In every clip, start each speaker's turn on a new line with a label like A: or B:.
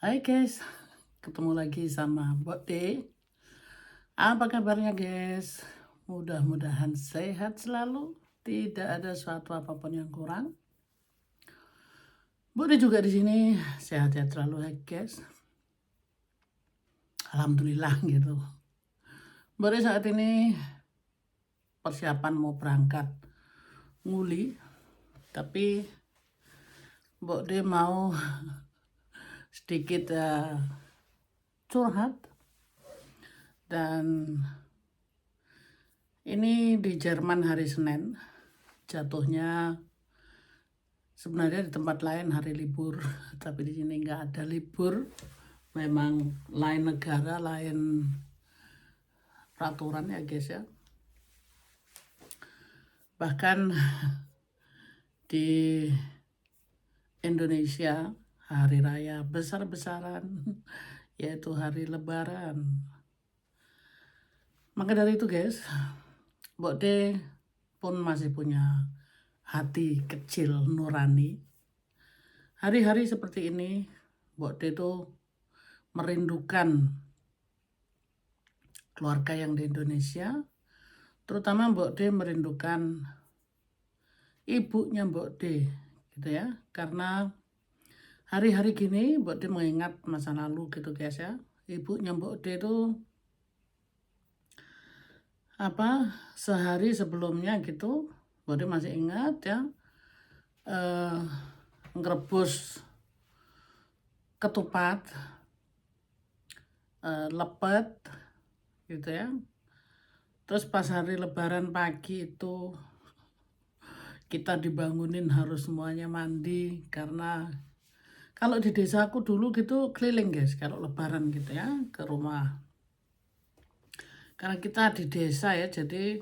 A: Hai guys, ketemu lagi sama Mbok D. Apa kabarnya guys? Mudah-mudahan sehat selalu, tidak ada suatu apapun yang kurang. Mbok D juga di sini sehat-sehat selalu ya guys. Alhamdulillah gitu. Mbok D saat ini persiapan mau berangkat nguli, tapi Mbok D mau sedikit curhat. Dan ini di Jerman hari Senin, jatuhnya sebenarnya di tempat lain hari libur, tapi di sini nggak ada libur. Memang lain negara, lain peraturan ya guys ya. Bahkan di Indonesia hari raya besar-besaran yaitu hari Lebaran. Maka dari itu guys, Mbok D pun masih punya hati kecil nurani. Hari-hari seperti ini Mbok D itu merindukan keluarga yang di Indonesia, terutama Mbok D merindukan ibunya Mbok D gitu ya, karena hari-hari gini Mbok D mengingat masa lalu gitu guys ya. Ibunya Mbok D itu sehari sebelumnya gitu, Mbok D masih ingat ya, ngerebus ketupat, lepet gitu ya. Terus pas hari Lebaran pagi itu kita dibangunin harus semuanya mandi, karena kalau di desa aku dulu gitu keliling guys kalau Lebaran gitu ya ke rumah. Karena kita di desa ya, jadi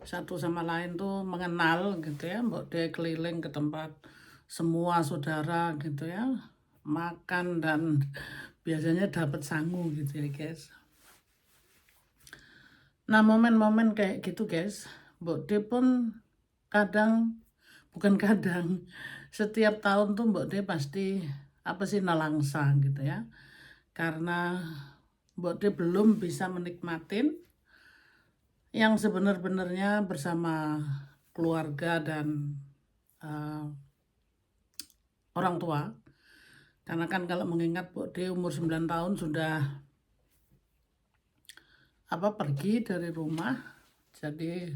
A: satu sama lain tuh mengenal gitu ya. Mbok D keliling ke tempat semua saudara gitu ya, makan dan biasanya dapat sangu gitu ya guys. Nah momen-momen kayak gitu guys, Mbok D pun bukan kadang, setiap tahun tuh Mbok D pasti nelangsa gitu ya. Karena Mbok D belum bisa menikmatin yang sebenar-benarnya bersama keluarga dan orang tua. Karena kan kalau mengingat Mbok D umur 9 tahun sudah pergi dari rumah. Jadi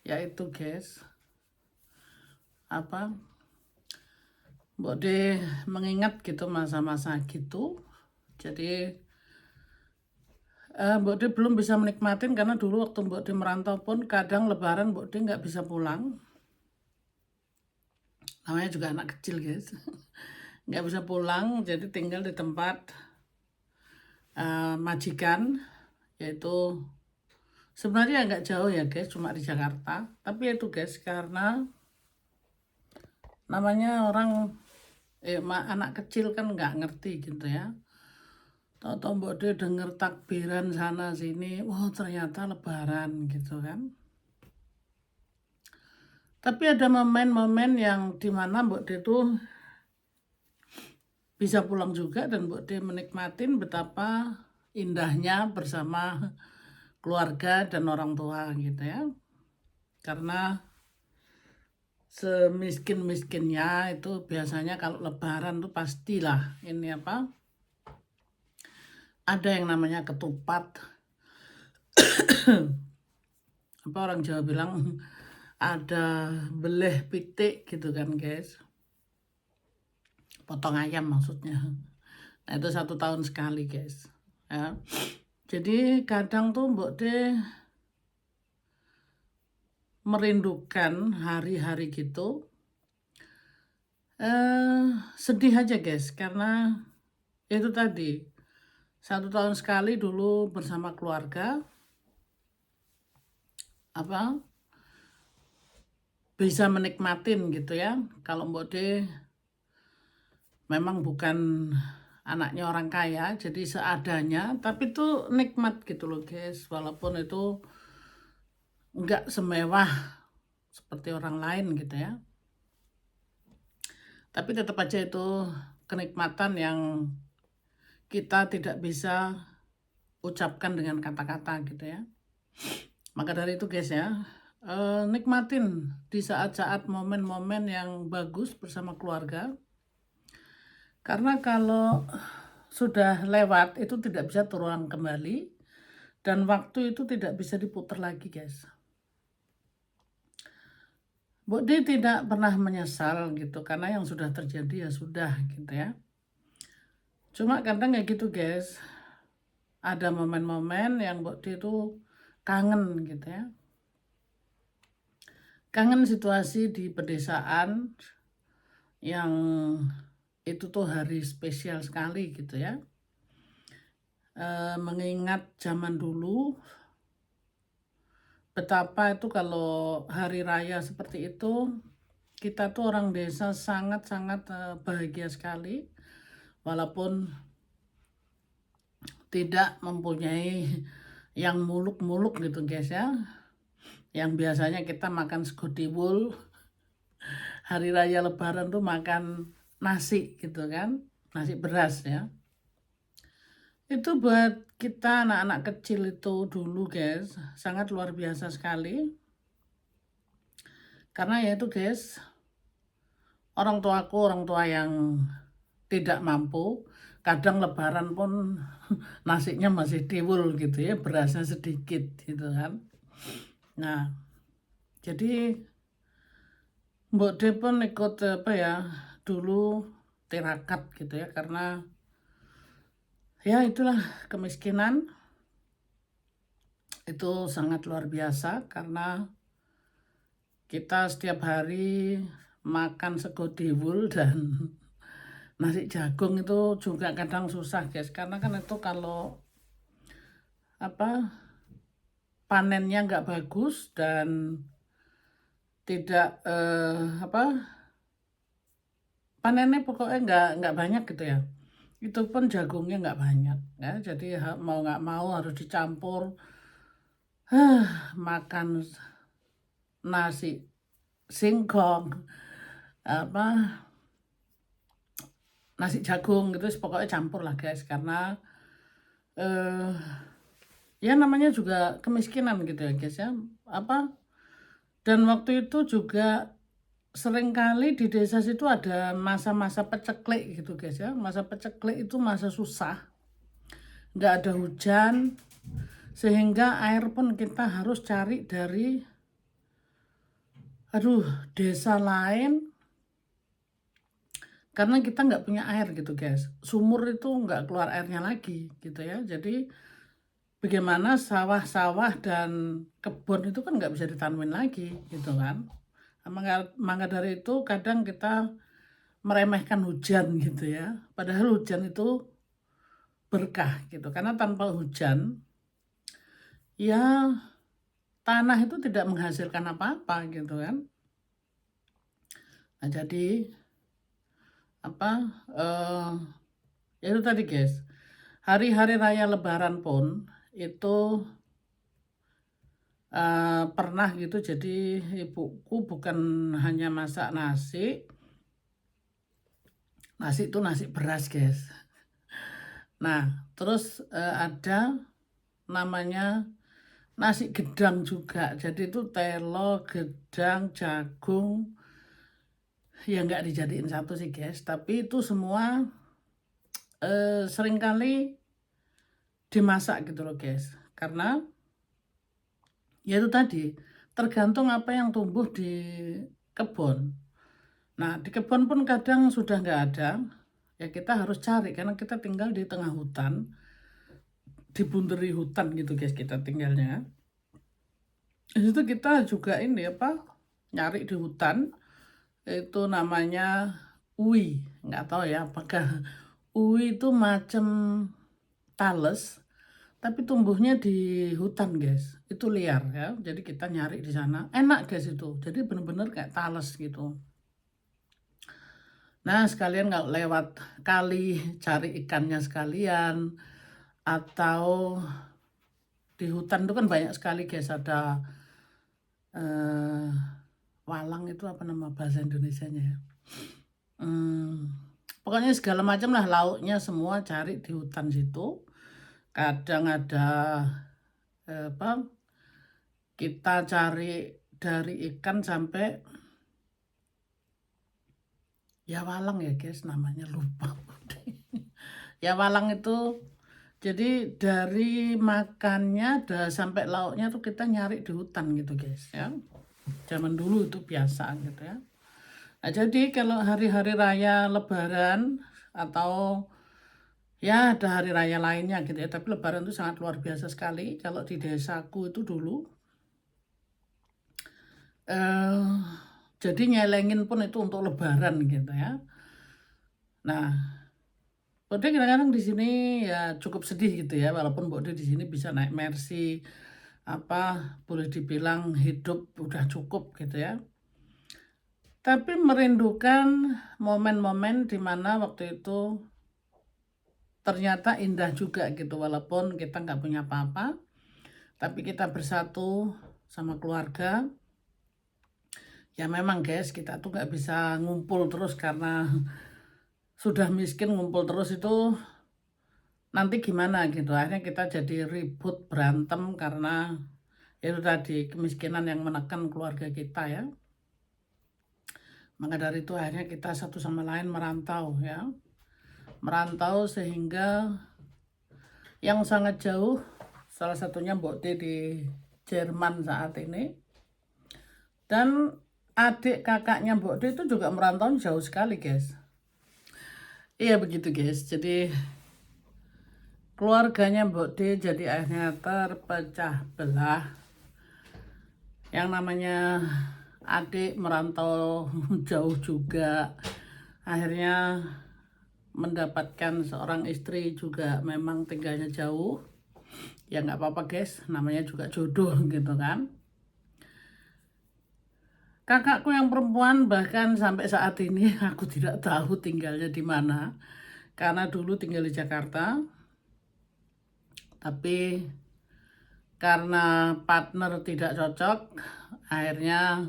A: ya itu guys, Mbok D mengingat gitu masa-masa gitu. Jadi Mbok D belum bisa menikmatin, karena dulu waktu Mbok D merantau pun kadang Lebaran Mbok D nggak bisa pulang. Namanya juga anak kecil guys, nggak bisa pulang, jadi tinggal di tempat majikan, yaitu sebenarnya nggak jauh ya guys, cuma di Jakarta. Tapi itu guys, karena namanya orang anak kecil kan nggak ngerti gitu ya. Tahu-tahu Mbok D denger takbiran sana sini, wah ternyata Lebaran gitu kan. Tapi ada momen-momen yang dimana Mbok D tuh bisa pulang juga, dan Mbok D menikmatin betapa indahnya bersama keluarga dan orang tua gitu ya. Karena semiskin-miskinnya itu biasanya kalau Lebaran tuh pastilah ini ada yang namanya ketupat. Orang Jawa bilang ada beleh pitik gitu kan guys, potong ayam maksudnya. Nah itu 1 tahun sekali guys ya. Jadi kadang tuh Mbok D merindukan hari-hari gitu, sedih aja guys, karena itu tadi 1 tahun sekali dulu bersama keluarga bisa menikmatin gitu ya. Kalau Mbok D memang bukan anaknya orang kaya, jadi seadanya, tapi tuh nikmat gitu loh guys, walaupun itu nggak semewah seperti orang lain gitu ya. Tapi tetap aja itu kenikmatan yang kita tidak bisa ucapkan dengan kata-kata gitu ya. Maka dari itu guys ya, nikmatin di saat-saat momen-momen yang bagus bersama keluarga. Karena kalau sudah lewat itu tidak bisa terulang kembali, dan waktu itu tidak bisa diputar lagi guys. Bu Di tidak pernah menyesal gitu, karena yang sudah terjadi ya sudah gitu ya. Cuma kadang kayak gitu guys, ada momen-momen yang Bu Di itu kangen gitu ya. Kangen situasi di pedesaan yang itu tuh hari spesial sekali gitu ya. Mengingat zaman dulu, betapa itu kalau hari raya seperti itu, kita tuh orang desa sangat-sangat bahagia sekali. Walaupun tidak mempunyai yang muluk-muluk gitu guys ya. Yang biasanya kita makan sego tiwul, hari raya lebaran tuh makan nasi gitu kan, nasi beras ya. Itu buat kita anak-anak kecil itu dulu guys, sangat luar biasa sekali. Karena ya itu guys, orang tua yang tidak mampu, kadang lebaran pun nasinya masih tiwul gitu ya, berasnya sedikit gitu kan. Nah, jadi Mbok De pun ikut apa ya, dulu tirakat gitu ya, karena ya itulah kemiskinan itu sangat luar biasa, karena kita setiap hari makan sego tiwul dan nasi jagung itu juga kadang susah guys, karena kan itu kalau apa panennya nggak bagus dan tidak apa panennya pokoknya nggak banyak gitu ya, itu pun jagungnya nggak banyak ya, jadi mau nggak mau harus dicampur makan nasi singkong apa nasi jagung gitu, pokoknya campur lah guys, karena eh, ya namanya juga kemiskinan gitu ya guys ya, apa dan waktu itu juga seringkali di desa situ ada masa-masa peceklik gitu guys ya. Masa peceklik itu masa susah, nggak ada hujan, sehingga air pun kita harus cari dari desa lain, karena kita nggak punya air gitu guys. Sumur itu nggak keluar airnya lagi gitu ya. Jadi bagaimana sawah-sawah dan kebun itu kan nggak bisa ditanemin lagi gitu kan. Maka dari itu kadang kita meremehkan hujan gitu ya. Padahal hujan itu berkah gitu. Karena tanpa hujan ya tanah itu tidak menghasilkan apa-apa gitu kan. Nah, jadi apa ya itu tadi guys. Hari-hari raya lebaran pun itu pernah gitu, jadi ibuku bukan hanya masak nasi itu nasi beras guys. Nah terus ada namanya nasi gedang juga, jadi itu telo, gedang, jagung ya nggak dijadiin satu sih guys, tapi itu semua seringkali dimasak gitu loh guys, karena ya itu tadi tergantung apa yang tumbuh di kebun. Nah di kebun pun kadang sudah nggak ada, ya kita harus cari, karena kita tinggal di tengah hutan, dibunderi hutan gitu guys kita tinggalnya. Di situ kita juga ini apa, nyari di hutan, itu namanya uwi, nggak tahu ya apakah uwi itu macam tales, tapi tumbuhnya di hutan guys, itu liar ya, jadi kita nyari di sana, enak guys itu, jadi bener-bener kayak tales gitu. Nah sekalian kalau lewat kali cari ikannya sekalian, atau di hutan itu kan banyak sekali guys, ada walang itu apa nama bahasa Indonesianya ya, pokoknya segala macam lah lauknya semua cari di hutan situ. Kadang ada apa, kita cari dari ikan sampai ya walang ya guys, namanya lupa. Ya walang itu jadi dari makannya sampai lauknya tuh kita nyari di hutan gitu guys ya. Zaman dulu itu biasa gitu ya. Nah, jadi kalau hari-hari raya Lebaran atau ya ada hari raya lainnya gitu ya, tapi Lebaran itu sangat luar biasa sekali. Kalau di desaku itu dulu eh, jadi nyelengin pun itu untuk Lebaran gitu ya. Nah, Mbok De kadang-kadang di sini ya cukup sedih gitu ya, walaupun Mbok De di sini bisa naik Mercy, apa boleh dibilang hidup udah cukup gitu ya. Tapi merindukan momen-momen di mana waktu itu ternyata indah juga gitu, walaupun kita nggak punya apa-apa, tapi kita bersatu sama keluarga. Ya memang guys, kita tuh nggak bisa ngumpul terus karena sudah miskin, ngumpul terus itu nanti gimana gitu. Akhirnya kita jadi ribut, berantem karena itu tadi kemiskinan yang menekan keluarga kita ya. Maka dari itu akhirnya kita satu sama lain merantau ya. Merantau sehingga yang sangat jauh, salah satunya Mbok De di Jerman saat ini. Dan adik kakaknya Mbok De itu juga merantau jauh sekali guys. Iya begitu guys, jadi keluarganya Mbok De jadi akhirnya terpecah belah. Yang namanya adik merantau jauh juga, akhirnya mendapatkan seorang istri juga memang tinggalnya jauh. Ya nggak apa-apa guys, namanya juga jodoh gitu kan. Kakakku yang perempuan bahkan sampai saat ini aku tidak tahu tinggalnya di mana, karena dulu tinggal di Jakarta, tapi karena partner tidak cocok, akhirnya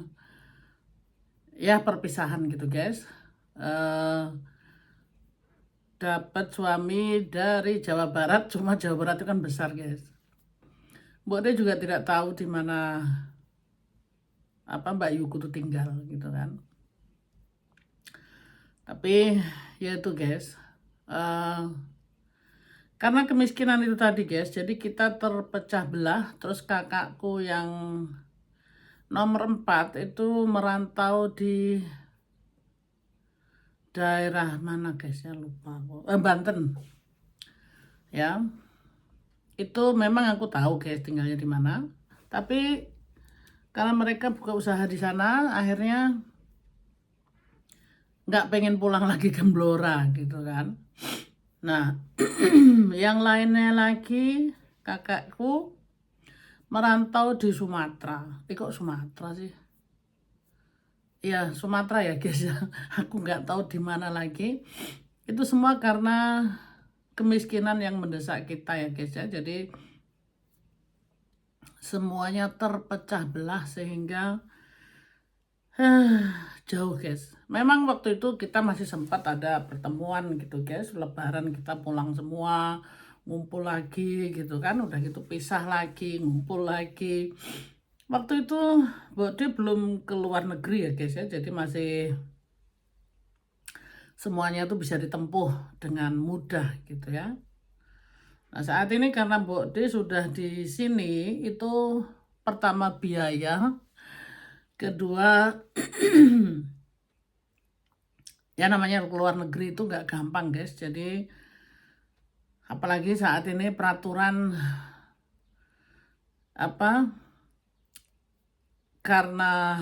A: ya perpisahan gitu guys. Dapat suami dari Jawa Barat, cuma Jawa Barat itu kan besar guys. Mbok De juga tidak tahu di mana apa Mbak Yuku tuh tinggal gitu kan. Tapi ya itu guys, karena kemiskinan itu tadi guys, jadi kita terpecah belah. Terus kakakku yang nomor 4 itu merantau di daerah mana guys ya, lupa aku. Banten ya. Itu memang aku tahu guys tinggalnya di mana, tapi karena mereka buka usaha di sana, akhirnya nggak pengen pulang lagi ke Blora gitu kan. Nah, yang lainnya lagi kakakku merantau di Sumatera. Kok Sumatera sih? Ya Sumatera ya guys ya. Aku nggak tahu di mana lagi. Itu semua karena kemiskinan yang mendesak kita ya guys ya. Jadi semuanya terpecah belah sehingga jauh guys. Memang waktu itu kita masih sempat ada pertemuan gitu guys. Lebaran kita pulang semua, ngumpul lagi gitu kan. Udah gitu pisah lagi, ngumpul lagi. Waktu itu Mbok De belum ke luar negeri ya guys ya. Jadi masih semuanya tuh bisa ditempuh dengan mudah gitu ya. Nah saat ini karena Mbok De sudah di sini, itu pertama biaya, kedua ya namanya keluar negeri itu nggak gampang guys. Jadi apalagi saat ini peraturan apa, karena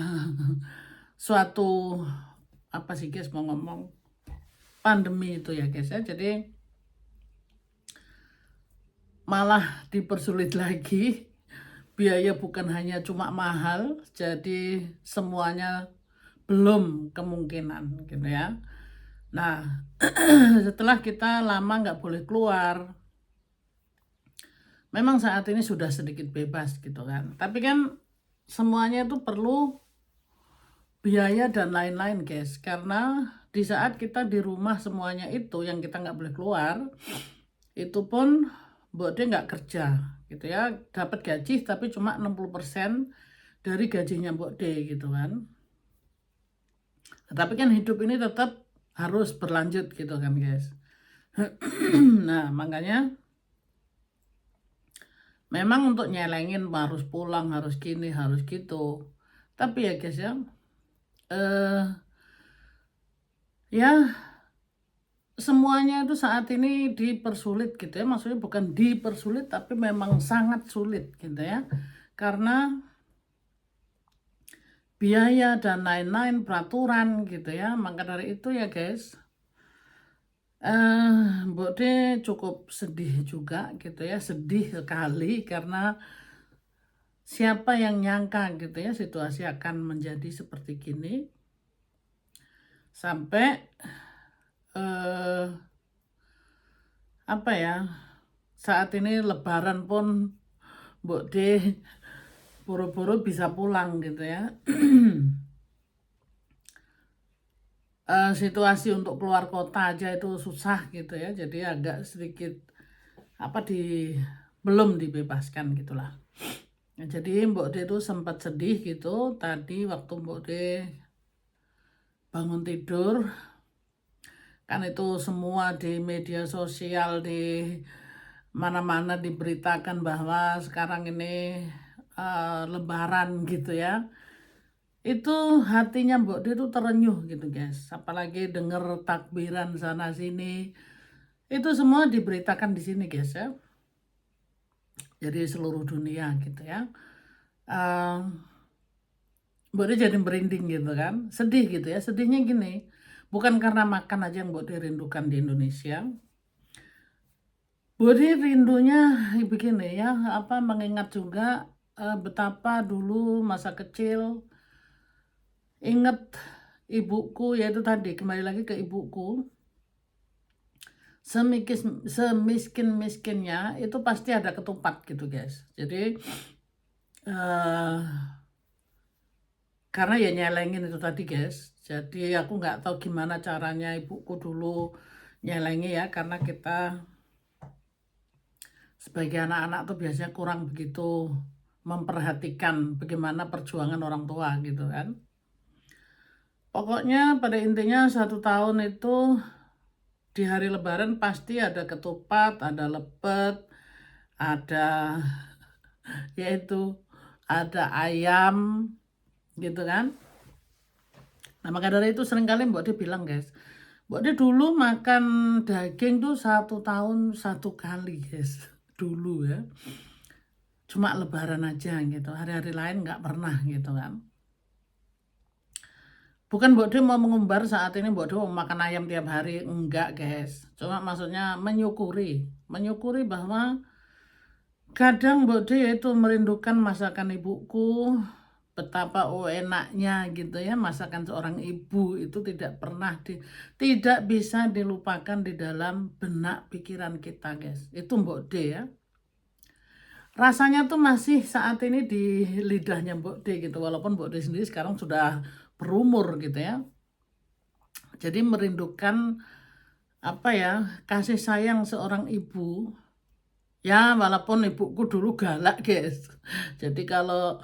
A: suatu apa sih guys mau ngomong, pandemi itu ya guys ya. Jadi malah dipersulit lagi. Biaya bukan hanya cuma mahal, jadi semuanya belum kemungkinan gitu ya. Nah, setelah kita lama nggak boleh keluar, memang saat ini sudah sedikit bebas gitu kan. Tapi kan semuanya itu perlu biaya dan lain-lain guys. Karena di saat kita di rumah semuanya itu yang kita nggak boleh keluar, itu pun Mbok D nggak kerja gitu ya, dapat gaji tapi cuma 60% dari gajinya Mbok D gitu kan. Tapi kan hidup ini tetap harus berlanjut gitu kan guys. Nah makanya memang untuk nyelengin harus pulang, harus gini, harus gitu. Tapi ya guys ya, eh ya semuanya itu saat ini dipersulit gitu ya. Maksudnya bukan dipersulit tapi memang sangat sulit gitu ya. Karena biaya dan lain-lain peraturan gitu ya. Maka dari itu ya guys, Mbok D cukup sedih juga gitu ya. Sedih sekali karena siapa yang nyangka gitu ya situasi akan menjadi seperti gini. Sampai eh, apa ya, saat ini lebaran pun Mbok D buru-buru bisa pulang gitu ya. Situasi untuk keluar kota aja itu susah gitu ya. Jadi agak sedikit apa belum dibebaskan gitulah. Nah, jadi Mbok D itu sempat sedih gitu tadi waktu Mbok D bangun tidur, kan itu semua di media sosial di mana-mana diberitakan bahwa sekarang ini lebaran gitu ya. Itu hatinya Mbok D itu terenyuh gitu guys. Apalagi denger takbiran sana sini. Itu semua diberitakan di sini guys ya. Jadi seluruh dunia gitu ya. Eh, Mbok D jadi merinding gitu kan. Sedih gitu ya. Sedihnya gini. Bukan karena makan aja yang Mbok D rindukan di Indonesia. Mbok D rindunya begini ya. Apa mengingat juga betapa dulu masa kecil. Ingat ibuku, yaitu tadi kembali lagi ke ibuku. Semiskin-miskinnya itu pasti ada ketupat gitu guys. Jadi eh karena ya nyelengin itu tadi guys. Jadi aku nggak tahu gimana caranya ibuku dulu nyelengi ya, karena kita sebagai anak-anak tuh biasanya kurang begitu memperhatikan bagaimana perjuangan orang tua gitu kan. Pokoknya pada intinya 1 tahun itu di hari Lebaran pasti ada ketupat, ada lepet, ada yaitu ada ayam gitu kan. Nah maka dari itu seringkali Mbak dia bilang guys, Mbak dia dulu makan daging tuh 1 tahun 1 kali guys, dulu ya. Cuma Lebaran aja gitu, hari-hari lain nggak pernah gitu kan. Bukan Mbak dia mau mengumbar saat ini Mbak dia mau makan ayam tiap hari, enggak guys. Cuma maksudnya menyukuri bahwa kadang Mbak dia itu merindukan masakan ibuku, betapa enaknya gitu ya masakan seorang ibu itu tidak bisa dilupakan di dalam benak pikiran kita guys. Itu Mbok D ya. Rasanya tuh masih saat ini di lidahnya Mbok D gitu, walaupun Mbok D sendiri sekarang sudah berumur gitu ya. Jadi merindukan apa ya, kasih sayang seorang ibu. Ya walaupun ibuku dulu galak guys. Jadi kalau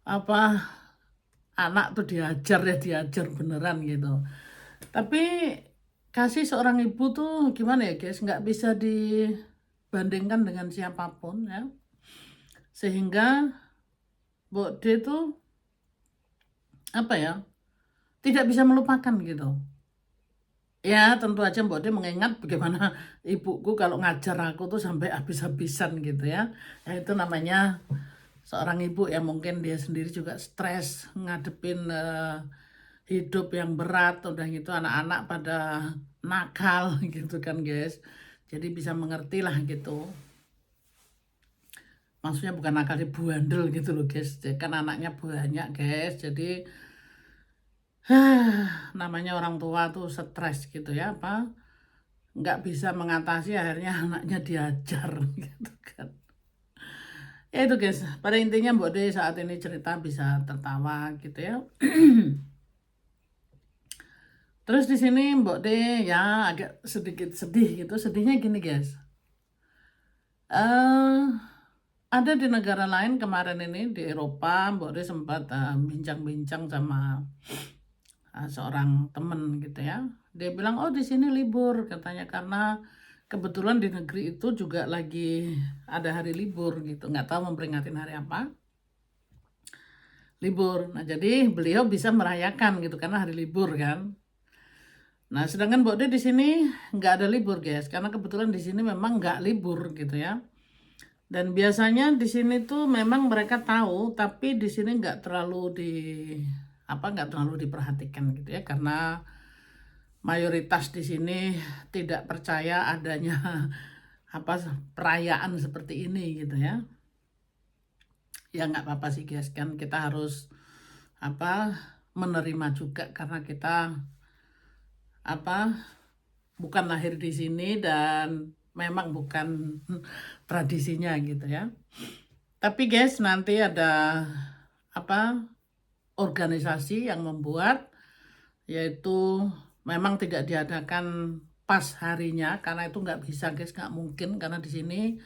A: apa anak tuh diajar beneran gitu. Tapi kasih seorang ibu tuh gimana ya guys, nggak bisa dibandingkan dengan siapapun ya. Sehingga Mbok D tuh apa ya, tidak bisa melupakan gitu. Ya tentu aja Mbok D mengingat bagaimana ibuku kalau ngajar aku tuh sampai habis-habisan gitu ya. Ya itu namanya seorang ibu yang mungkin dia sendiri juga stres ngadepin hidup yang berat, udah gitu anak-anak pada nakal gitu kan guys. Jadi bisa mengerti lah gitu. Maksudnya bukan nakal, dia bandel gitu loh guys. Jadi kan anaknya banyak guys. Jadi namanya orang tua tuh stres gitu ya, apa nggak bisa mengatasi, akhirnya anaknya diajar gitu kan. Ya itu guys, pada intinya Mbak De saat ini cerita bisa tertawa gitu ya. Terus di sini Mbok De ya agak sedikit sedih gitu. Sedihnya gini guys. eh ada di negara lain kemarin ini di Eropa, Mbok De sempat bincang-bincang sama seorang temen gitu ya. Dia bilang, oh di sini libur katanya karena kebetulan di negeri itu juga lagi ada hari libur gitu. Nggak tahu memperingati hari apa. Libur. Nah jadi beliau bisa merayakan gitu karena hari libur kan. Nah sedangkan Mbok De di sini nggak ada libur guys, karena kebetulan di sini memang nggak libur gitu ya. Dan biasanya di sini tuh memang mereka tahu, tapi di sini nggak terlalu diperhatikan gitu ya, karena mayoritas di sini tidak percaya adanya apa perayaan seperti ini gitu ya. Ya nggak apa-apa sih guys, kan kita harus apa menerima juga karena kita apa bukan lahir di sini dan memang bukan tradisinya gitu ya. Tapi guys, nanti ada apa organisasi yang membuat, yaitu memang tidak diadakan pas harinya karena itu nggak bisa guys, nggak mungkin karena di sini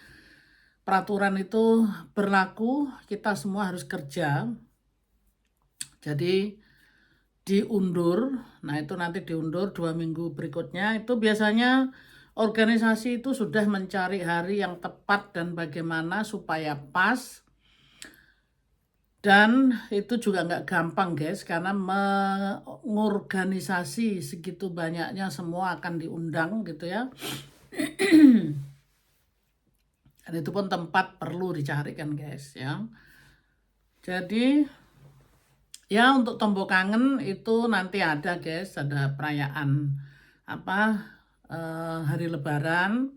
A: peraturan itu berlaku, kita semua harus kerja. Jadi diundur. Nah itu nanti diundur 2 minggu berikutnya. Itu biasanya organisasi itu sudah mencari hari yang tepat dan bagaimana supaya pas. Dan itu juga nggak gampang guys, karena mengorganisasi segitu banyaknya semua akan diundang gitu ya. Dan itu pun tempat perlu dicari kan guys ya. Jadi ya untuk tombol kangen itu nanti ada guys, ada perayaan hari Lebaran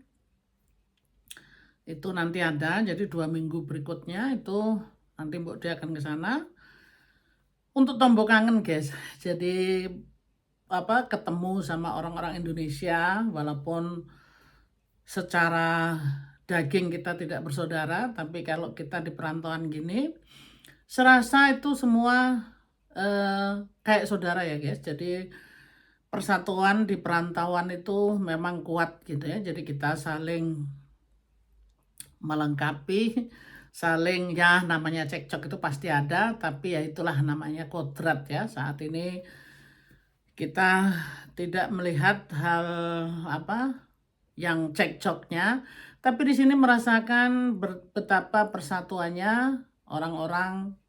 A: itu nanti ada. Jadi 2 minggu berikutnya itu nanti Mbok dia akan ke sana untuk tombol kangen guys. Jadi ketemu sama orang-orang Indonesia walaupun secara daging kita tidak bersaudara, tapi kalau kita di perantauan gini serasa itu semua kayak saudara ya guys. Jadi persatuan di perantauan itu memang kuat gitu ya. Jadi kita saling melengkapi, saling ya namanya cekcok itu pasti ada, tapi ya itulah namanya kodrat ya. Saat ini kita tidak melihat hal yang cekcoknya, tapi di sini merasakan betapa persatuannya orang-orang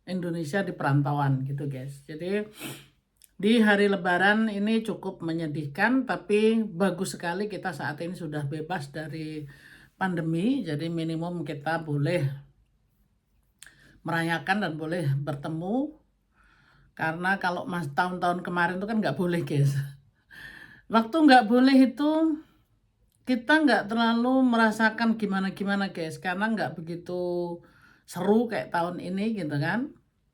A: Indonesia di perantauan gitu guys. Jadi di hari Lebaran ini cukup menyedihkan, tapi bagus sekali kita saat ini sudah bebas dari pandemi. Jadi minimum kita boleh merayakan dan boleh bertemu. Karena kalau tahun-tahun kemarin itu kan nggak boleh guys. Waktu nggak boleh itu kita nggak terlalu merasakan gimana-gimana guys. Karena nggak begitu seru kayak tahun ini gitu kan.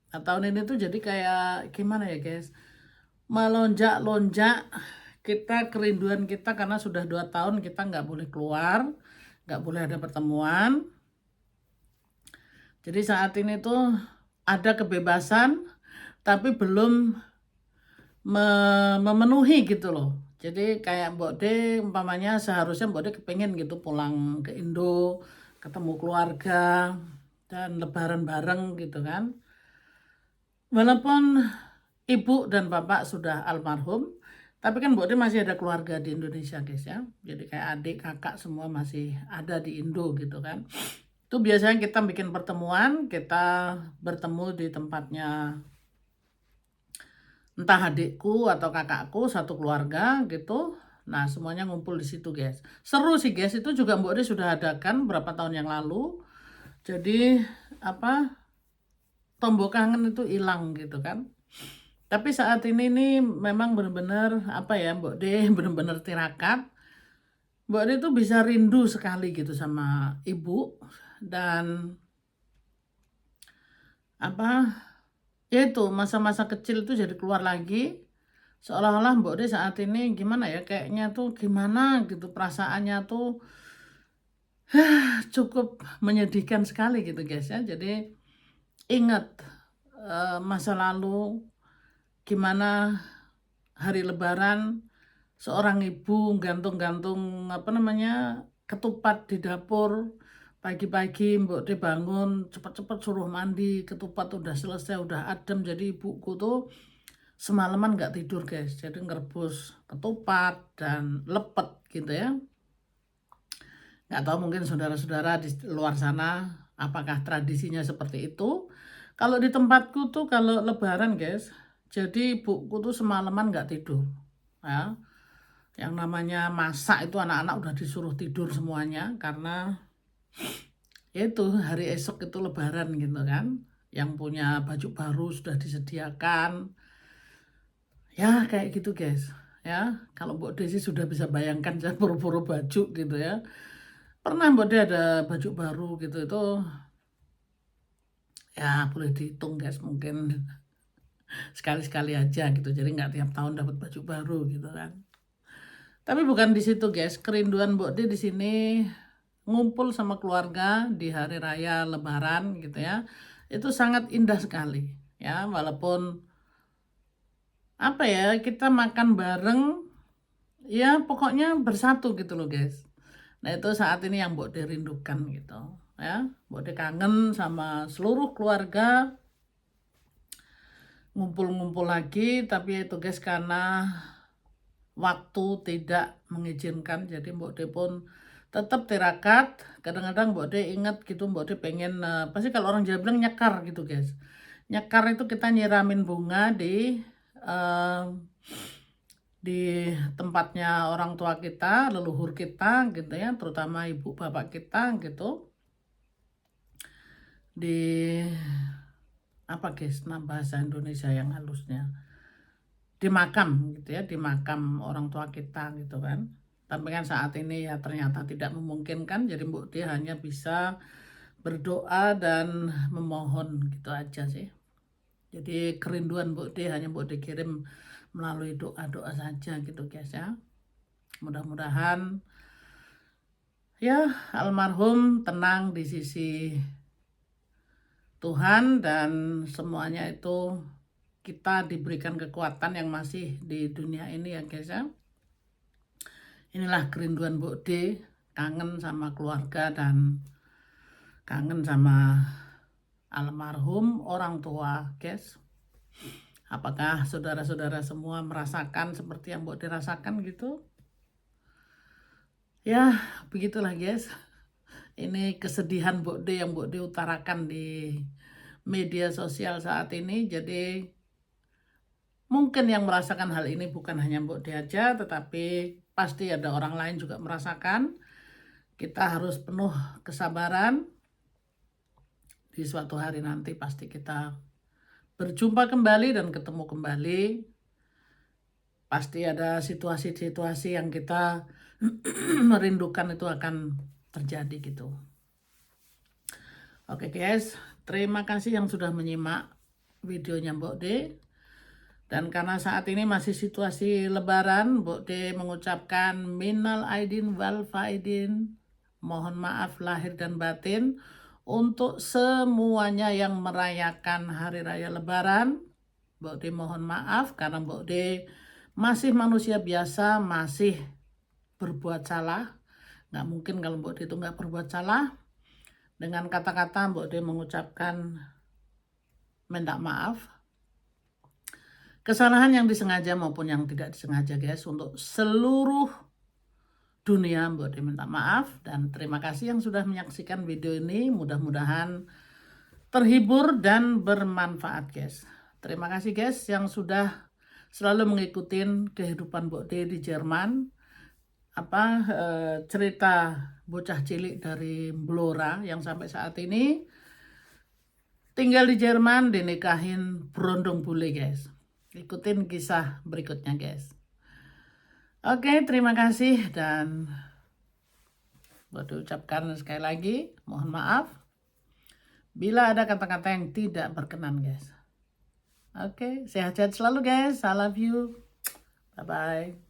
A: Nah, tahun ini tuh jadi kayak gimana ya guys, melonjak-lonjak kita, kerinduan kita karena sudah 2 tahun kita nggak boleh keluar, nggak boleh ada pertemuan. Jadi saat ini tuh ada kebebasan tapi belum memenuhi gitu loh. Jadi kayak Mbok De umpamanya seharusnya Mbok De kepengen gitu pulang ke Indo, ketemu keluarga dan lebaran bareng gitu kan. Walaupun ibu dan bapak sudah almarhum, tapi kan Mbok De masih ada keluarga di Indonesia guys ya. Jadi kayak adik, kakak semua masih ada di Indo gitu kan. Itu biasanya kita bikin pertemuan, kita bertemu di tempatnya entah adikku atau kakakku, satu keluarga gitu. Nah semuanya ngumpul di situ guys. Seru sih guys, itu juga Mbok De sudah adakan berapa tahun yang lalu. Jadi tombol kangen itu hilang gitu kan. Tapi saat ini nih memang benar-benar Mbok De benar-benar tirakat. Mbok De tuh bisa rindu sekali gitu sama ibu dan ya itu masa-masa kecil itu jadi keluar lagi. Seolah-olah Mbok De saat ini gimana ya, kayaknya tuh gimana gitu perasaannya tuh cukup menyedihkan sekali gitu guys ya. Jadi ingat masa lalu gimana hari lebaran seorang ibu gantung-gantung ketupat di dapur. Pagi-pagi mbok de bangun cepet-cepet suruh mandi, ketupat udah selesai, udah adem. Jadi ibuku tuh semalaman nggak tidur guys, jadi ngerebus ketupat dan lepet gitu ya. Nggak tahu mungkin saudara-saudara di luar sana apakah tradisinya seperti itu. Kalau di tempatku tuh kalau lebaran guys, jadi ibuku tuh semalaman nggak tidur ya. Yang namanya masak itu anak-anak udah disuruh tidur semuanya karena itu hari esok itu lebaran gitu kan. Yang punya baju baru sudah disediakan. Ya kayak gitu guys. Ya, kalau Mbok Desi sudah bisa bayangkan saya buru-buru baju gitu ya. Pernah Mbok Desi ada baju baru gitu itu ya boleh dihitung guys, mungkin sekali-sekali aja gitu. Jadi nggak tiap tahun dapat baju baru gitu kan. Tapi bukan di situ guys, kerinduan Mbok Desi di sini ngumpul sama keluarga di hari raya lebaran gitu ya. Itu sangat indah sekali ya, walaupun apa ya, kita makan bareng ya pokoknya bersatu gitu loh guys. Nah itu saat ini yang Mbok De rindukan gitu ya. Mbok De kangen sama seluruh keluarga ngumpul-ngumpul lagi, tapi itu guys karena waktu tidak mengizinkan jadi Mbok De pun tetap tirakat. Kadang-kadang Mbok De ingat gitu, Mbok De pengen pasti kalau orang Jawa bilang nyekar gitu guys. Nyekar itu kita nyiramin bunga eh, di tempatnya orang tua kita, leluhur kita gitu ya, terutama ibu bapak kita gitu. Di apa guys, nah bahasa Indonesia yang halusnya, di makam gitu ya, di makam orang tua kita gitu kan. Tapi kan saat ini ya ternyata tidak memungkinkan, jadi Mbok Dia hanya bisa berdoa dan memohon gitu aja sih. Jadi kerinduan Mbok Dia hanya Mbok Dia kirim melalui doa-doa saja gitu guys ya. Mudah-mudahan ya almarhum tenang di sisi Tuhan dan semuanya itu kita diberikan kekuatan yang masih di dunia ini ya guys ya. Inilah kerinduan Mbok D, kangen sama keluarga dan kangen sama almarhum orang tua guys. Apakah saudara-saudara semua merasakan seperti yang Mbok D rasakan gitu? Ya begitulah guys. Ini kesedihan Mbok D yang Mbok D utarakan di media sosial saat ini. Jadi mungkin yang merasakan hal ini bukan hanya Mbok D aja, tetapi pasti ada orang lain juga merasakan. Kita harus penuh kesabaran. Di suatu hari nanti pasti kita berjumpa kembali dan ketemu kembali. Pasti ada situasi-situasi yang kita merindukan itu akan terjadi gitu. Oke guys, terima kasih yang sudah menyimak videonya Mbok D. Dan karena saat ini masih situasi lebaran, Mbok D mengucapkan minal aidin wal faidin. Mohon maaf lahir dan batin untuk semuanya yang merayakan hari raya lebaran. Mbok D mohon maaf karena Mbok D masih manusia biasa, masih berbuat salah. Nggak mungkin kalau Mbok D itu nggak berbuat salah. Dengan kata-kata Mbok D mengucapkan minta maaf. Kesalahan yang disengaja maupun yang tidak disengaja guys, untuk seluruh dunia Mbok D minta maaf. Dan terima kasih yang sudah menyaksikan video ini. Mudah-mudahan terhibur dan bermanfaat guys. Terima kasih guys yang sudah selalu mengikuti kehidupan Mbok D di Jerman. Cerita bocah cilik dari Blora yang sampai saat ini tinggal di Jerman, dinikahin berondong bule guys. Ikutin kisah berikutnya guys. Oke, terima kasih dan buat ucapkan sekali lagi mohon maaf bila ada kata-kata yang tidak berkenan guys. Oke, sehat-sehat selalu guys. I love you. Bye-bye.